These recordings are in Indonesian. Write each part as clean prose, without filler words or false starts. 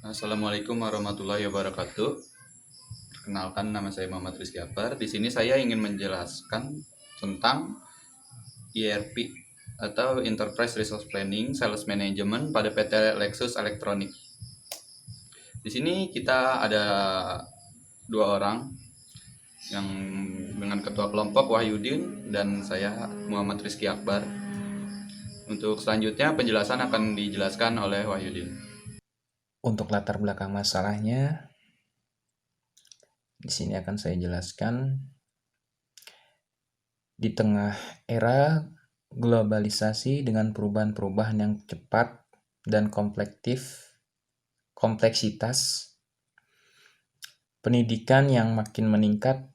Assalamualaikum warahmatullahi wabarakatuh. Perkenalkan, nama saya Muhammad Rizky Akbar. Di sini saya ingin menjelaskan tentang ERP atau Enterprise Resource Planning Sales Management pada PT Lexus Elektronik. Di sini kita ada dua orang, yang dengan ketua kelompok Wahyudin dan saya Muhammad Rizky Akbar. Untuk selanjutnya penjelasan akan dijelaskan oleh Wahyudin. Untuk latar belakang masalahnya, di sini akan saya jelaskan. Di tengah era globalisasi dengan perubahan-perubahan yang cepat dan kompleksitas, pendidikan yang makin meningkat,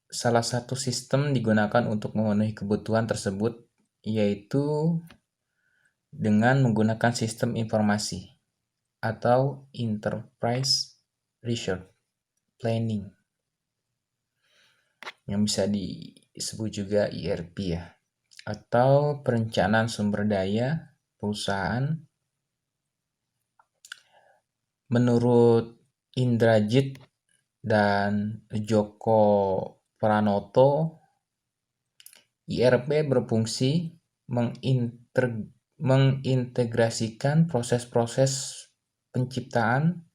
salah satu sistem digunakan untuk memenuhi kebutuhan tersebut, yaitu dengan menggunakan sistem informasi atau Enterprise Resource Planning, yang bisa disebut juga ERP ya, atau perencanaan sumber daya perusahaan. Menurut Indrajit dan Joko Pranoto, ERP berfungsi mengintegrasikan proses-proses penciptaan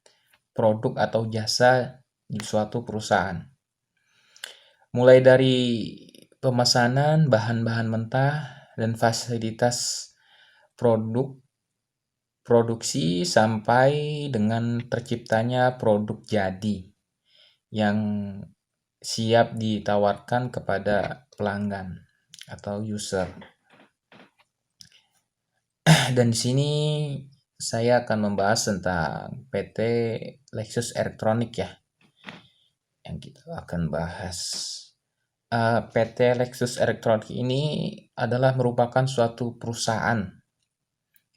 produk atau jasa di suatu perusahaan. Mulai dari pemesanan bahan-bahan mentah dan fasilitas produksi sampai dengan terciptanya produk jadi yang siap ditawarkan kepada pelanggan atau user. Dan di sini saya akan membahas tentang PT Lexus Elektronik ya, yang kita akan bahas. PT Lexus Elektronik ini adalah merupakan suatu perusahaan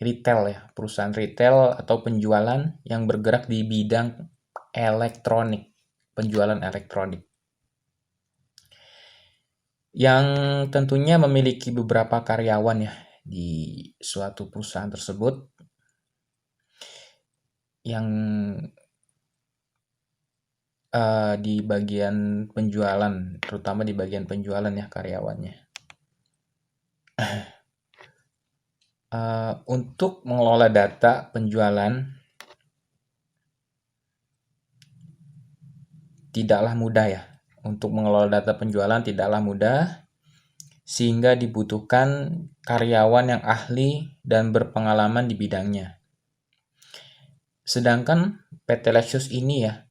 retail ya, perusahaan retail atau penjualan yang bergerak di bidang elektronik, penjualan elektronik, yang tentunya memiliki beberapa karyawan ya di suatu perusahaan tersebut, yang di bagian penjualan, terutama di bagian penjualan ya karyawannya. Untuk mengelola data penjualan tidaklah mudah ya. Untuk mengelola data penjualan tidaklah mudah, sehingga dibutuhkan karyawan yang ahli dan berpengalaman di bidangnya. Sedangkan PT Lexus ini ya,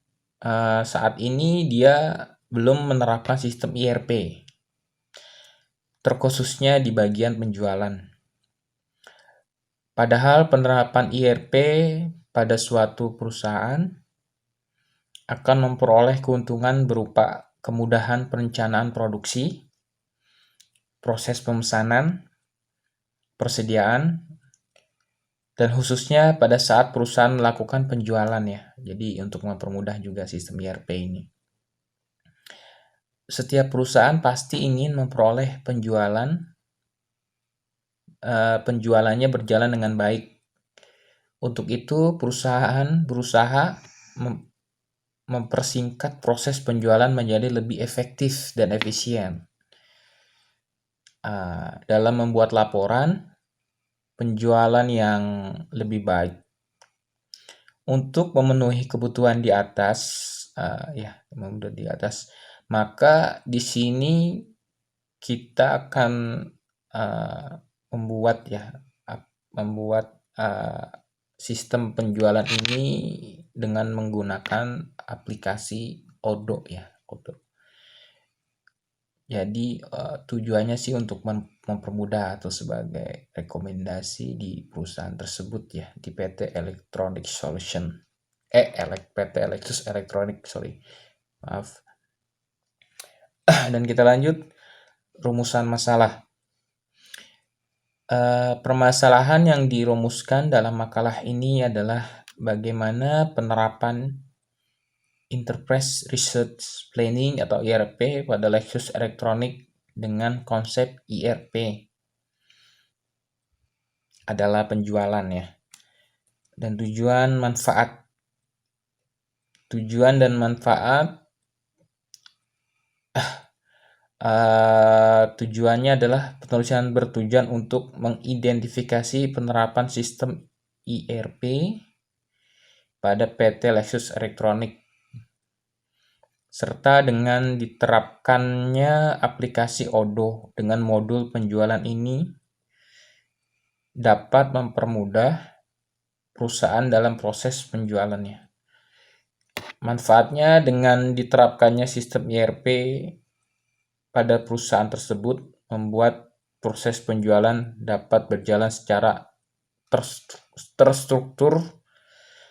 saat ini dia belum menerapkan sistem ERP, terkhususnya di bagian penjualan. Padahal penerapan ERP pada suatu perusahaan akan memperoleh keuntungan berupa kemudahan perencanaan produksi, proses pemesanan, persediaan, dan khususnya pada saat perusahaan melakukan penjualan ya. Jadi untuk mempermudah juga sistem ERP ini. Setiap perusahaan pasti ingin memperoleh penjualannya berjalan dengan baik. Untuk itu perusahaan berusaha mempersingkat proses penjualan menjadi lebih efektif dan efisien. Dalam membuat laporan penjualan yang lebih baik. Untuk memenuhi kebutuhan di atas, maka di sini kita akan membuat sistem penjualan ini dengan menggunakan aplikasi Odoo ya, Odoo. Jadi tujuannya sih untuk mempermudah atau sebagai rekomendasi di perusahaan tersebut ya, di PT Electronic Solution. PT Lexus Elektronik, maaf. Dan kita lanjut rumusan masalah. Permasalahan yang dirumuskan dalam makalah ini adalah bagaimana penerapan Enterprise Resource Planning atau ERP pada Lexus Elektronik dengan konsep ERP adalah penjualan ya, dan tujuan manfaat Tujuan dan manfaat. Tujuannya adalah penulisan bertujuan untuk mengidentifikasi penerapan sistem ERP pada PT Lexus Electronics serta dengan diterapkannya aplikasi Odoo dengan modul penjualan ini dapat mempermudah perusahaan dalam proses penjualannya. Manfaatnya dengan diterapkannya sistem ERP pada perusahaan tersebut membuat proses penjualan dapat berjalan secara terstruktur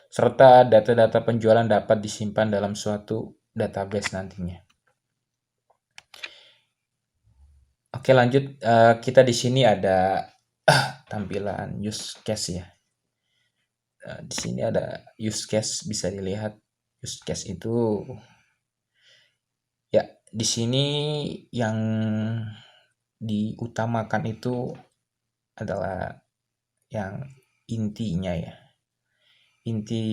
serta data-data penjualan dapat disimpan dalam suatu database nantinya. Oke, lanjut. Kita di sini ada tampilan use case ya. Di sini ada use case, bisa dilihat use case itu ya. Di sini yang diutamakan itu adalah yang intinya ya. Inti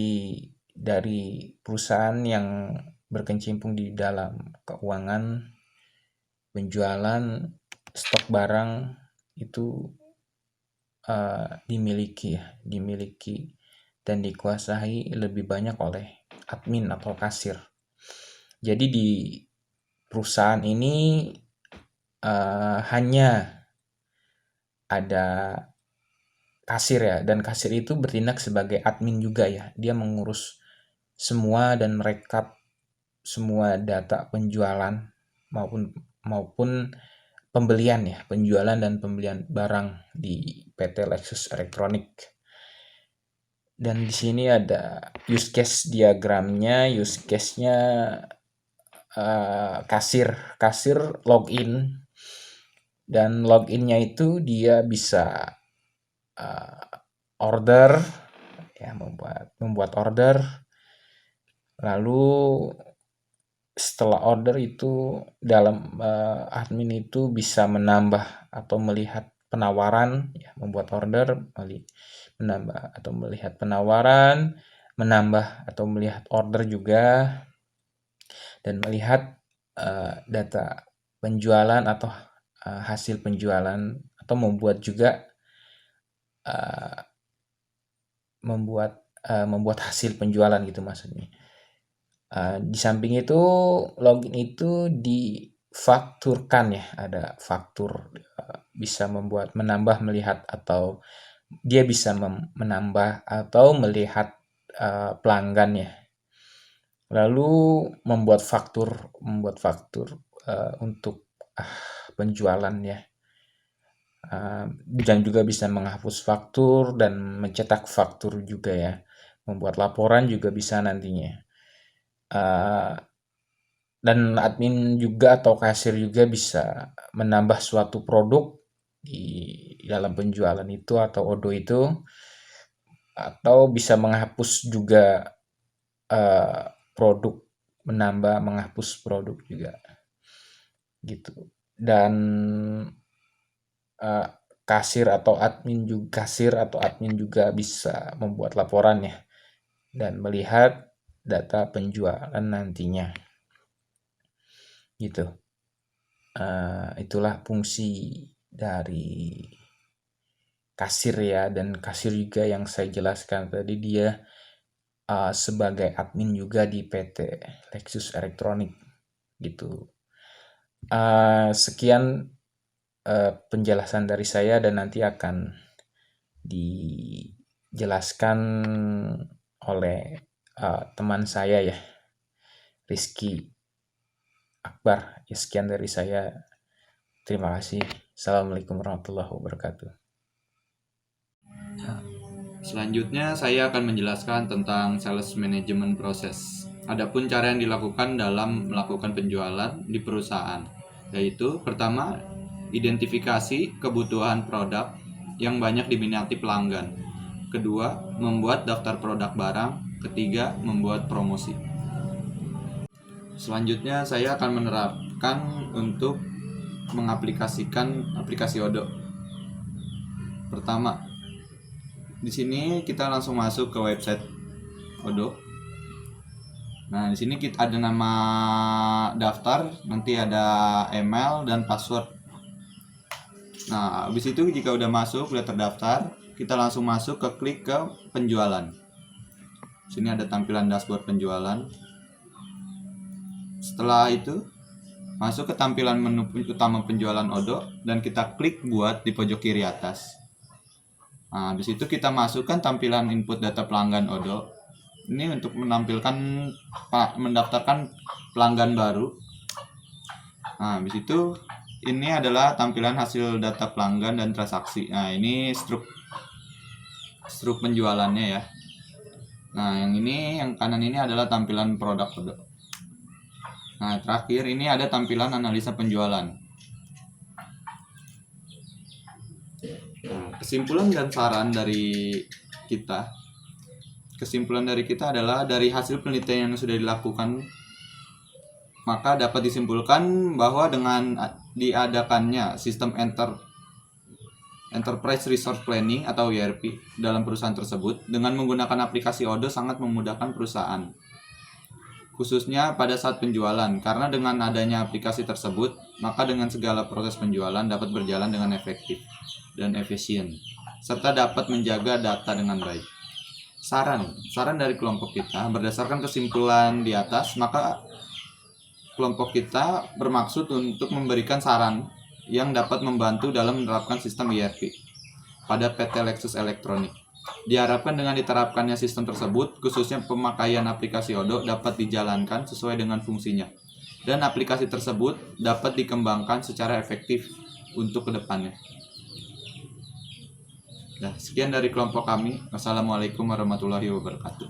dari perusahaan yang berkecimpung di dalam keuangan, penjualan, stok barang itu dimiliki dan dikuasai lebih banyak oleh admin atau kasir. Jadi di perusahaan ini hanya ada kasir ya, dan kasir itu bertindak sebagai admin juga ya. Dia mengurus semua dan merekap semua data penjualan maupun pembelian ya, penjualan dan pembelian barang di PT Lexus Electronics. Dan di sini ada use case diagramnya. Use case-nya kasir login, dan loginnya itu dia bisa order ya, membuat order. Lalu setelah order itu dalam admin itu bisa menambah atau melihat penawaran ya, membuat order, menambah atau melihat penawaran, menambah atau melihat order juga, dan melihat data penjualan atau hasil penjualan, atau membuat juga membuat hasil penjualan gitu maksudnya. Di samping itu login itu difakturkan ya, ada faktur, bisa menambah, melihat, atau dia bisa menambah atau melihat pelanggan ya. Lalu membuat faktur untuk penjualan ya. Dan juga bisa menghapus faktur dan mencetak faktur juga ya. Membuat laporan juga bisa nantinya. Dan admin juga atau kasir juga bisa menambah suatu produk di dalam penjualan itu atau Odoo itu, atau bisa menghapus juga produk, menghapus produk juga gitu. Dan kasir atau admin juga bisa membuat laporan ya, dan melihat data penjualan nantinya gitu. Itulah fungsi dari kasir ya. Dan kasir juga yang saya jelaskan tadi, dia sebagai admin juga di PT Lexus Electronics gitu. Sekian penjelasan dari saya, dan nanti akan dijelaskan oleh teman saya ya, Rizky Akbar. Ya, sekian dari saya. Terima kasih. Assalamualaikum warahmatullahi wabarakatuh. Selanjutnya saya akan menjelaskan tentang sales management process. Adapun cara yang dilakukan dalam melakukan penjualan di perusahaan, yaitu pertama, identifikasi kebutuhan produk yang banyak diminati pelanggan. Kedua, membuat daftar produk barang. Ketiga, membuat promosi. Selanjutnya saya akan menerapkan untuk mengaplikasikan aplikasi Odoo. Pertama, di sini kita langsung masuk ke website Odoo. Nah, di sini kita ada nama daftar, nanti ada email dan password. Nah, habis itu jika udah masuk, udah terdaftar, kita langsung masuk ke klik ke penjualan. Sini ada tampilan dashboard penjualan. Setelah itu, masuk ke tampilan menu utama penjualan Odoo dan kita klik buat di pojok kiri atas. Nah, habis itu kita masukkan tampilan input data pelanggan Odoo. Ini untuk mendaftarkan pelanggan baru. Nah, habis itu ini adalah tampilan hasil data pelanggan dan transaksi. Nah, ini struk penjualannya ya. Nah, yang kanan ini adalah tampilan produk Odoo. Nah, terakhir ini ada tampilan analisa penjualan. Nah, kesimpulan dan saran dari kita. Kesimpulan dari kita adalah dari hasil penelitian yang sudah dilakukan, maka dapat disimpulkan bahwa dengan diadakannya sistem Enterprise Resource Planning atau ERP dalam perusahaan tersebut dengan menggunakan aplikasi Odoo sangat memudahkan perusahaan, khususnya pada saat penjualan, karena dengan adanya aplikasi tersebut, maka dengan segala proses penjualan dapat berjalan dengan efektif dan efisien, serta dapat menjaga data dengan baik. Saran dari kelompok kita, berdasarkan kesimpulan di atas, maka kelompok kita bermaksud untuk memberikan saran yang dapat membantu dalam menerapkan sistem ERP pada PT Lexus Elektronik. Diharapkan dengan diterapkannya sistem tersebut, khususnya pemakaian aplikasi Odoo dapat dijalankan sesuai dengan fungsinya, dan aplikasi tersebut dapat dikembangkan secara efektif untuk kedepannya. Nah, sekian dari kelompok kami. Wassalamualaikum warahmatullahi wabarakatuh.